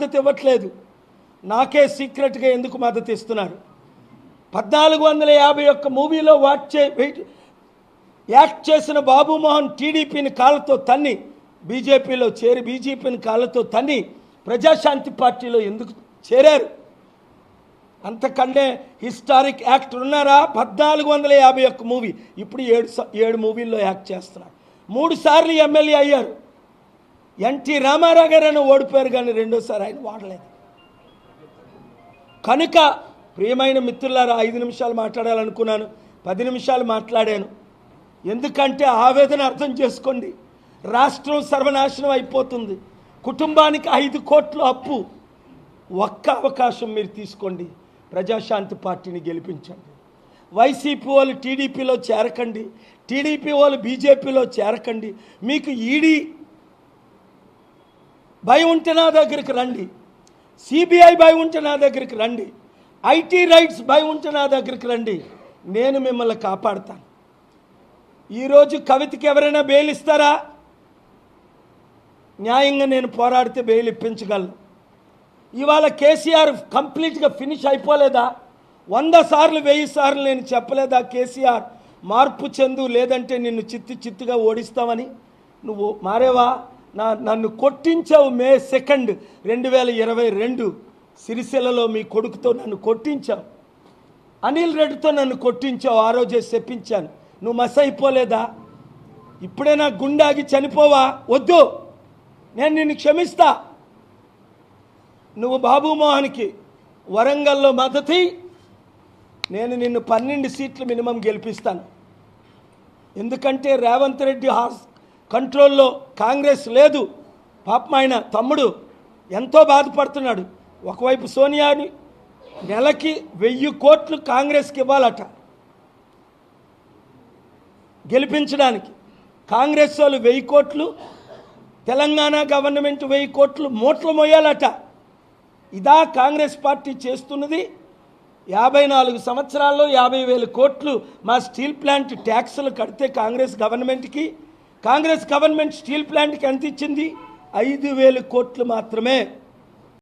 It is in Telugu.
మద్దతు ఇవ్వట్లేదు. నాకే సీక్రెట్గా ఎందుకు మద్దతు ఇస్తున్నారు? 1451 మూవీలో యాక్ట్ చేసిన బాబు మోహన్ టీడీపీని కాళ్ళతో తన్ని బీజేపీలో చేరి బీజేపీని కాళ్ళతో తన్ని ప్రజాశాంతి పార్టీలో ఎందుకు చేరారు? అంతకంటే హిస్టారిక్ యాక్టర్ ఉన్నారా? 1451 మూవీ, ఇప్పుడు 7 మూవీల్లో యాక్ట్ చేస్తున్నారు. 3 సార్లు ఎమ్మెల్యే అయ్యారు. ఎన్టీ రామారావు గారు ఓడిపోయారు, కానీ రెండోసారి ఆయన వాడలేదు. కనుక ప్రియమైన మిత్రులారా, 5 నిమిషాలు మాట్లాడాలనుకున్నాను, 10 నిమిషాలు మాట్లాడాను. ఎందుకంటే ఆవేదన అర్థం చేసుకోండి. రాష్ట్రం సర్వనాశనం అయిపోతుంది. కుటుంబానికి 5 కోట్ల అప్పు. ఒక్క అవకాశం మీరు తీసుకోండి, ప్రజాశాంతి పార్టీని గెలిపించండి. వైసీపీ వాళ్ళు టీడీపీలో చేరకండి, టీడీపీ వాళ్ళు బీజేపీలో చేరకండి. మీకు ఈడీ భయం ఉంటే నా దగ్గరికి రండి, సిబిఐ భయం ఉంటే నా దగ్గరికి రండి, ఐటీ రైట్స్ భయం ఉంటే నా దగ్గరికి రండి. నేను మిమ్మల్ని కాపాడుతాను. ఈరోజు కవితకి ఎవరైనా బెయిల్ ఇస్తారా? న్యాయంగా నేను పోరాడితే బెయిల్ ఇప్పించగలను. ఇవాళ కేసీఆర్ కంప్లీట్గా ఫినిష్ అయిపోలేదా? 100 సార్లు 1000 సార్లు నేను చెప్పలేదా కేసీఆర్ మార్పు చెందు, లేదంటే నిన్ను చిత్తుగా ఓడిస్తామని? నువ్వు మారేవా? నన్ను కొట్టించావు. మే 2, 2022 సిరిసిల్లలో మీ కొడుకుతో నన్ను కొట్టించావు. అనిల్ రెడ్డితో నన్ను కొట్టించావు. ఆ రోజే చెప్పించాను. నువ్వు మస్ అయిపోలేదా? ఇప్పుడే నా గుండాగి చనిపోవా? వద్దు, నేను నిన్ను క్షమిస్తా. నువ్వు బాబుమోహన్కి వరంగల్లో మద్దతు, నేను నిన్ను 12 సీట్లు మినిమం గెలిపిస్తాను. ఎందుకంటే రేవంత్ రెడ్డి కంట్రోల్లో కాంగ్రెస్ లేదు. పాపం ఆయన తమ్ముడు ఎంతో బాధపడుతున్నాడు. ఒకవైపు సోనియాని నెలకి 1000 కోట్లు కాంగ్రెస్కి ఇవ్వాలట గెలిపించడానికి. కాంగ్రెస్ వాళ్ళు 1000 కోట్లు, తెలంగాణ గవర్నమెంట్ 1000 కోట్లు మూటలు మోయాలట. ఇదా కాంగ్రెస్ పార్టీ చేస్తున్నది? 54 సంవత్సరాల్లో 50,000 కోట్లు మా స్టీల్ ప్లాంట్ ట్యాక్సులు కడితే కాంగ్రెస్ గవర్నమెంట్ స్టీల్ ప్లాంట్కి ఎంత ఇచ్చింది? 5,000 కోట్లు మాత్రమే.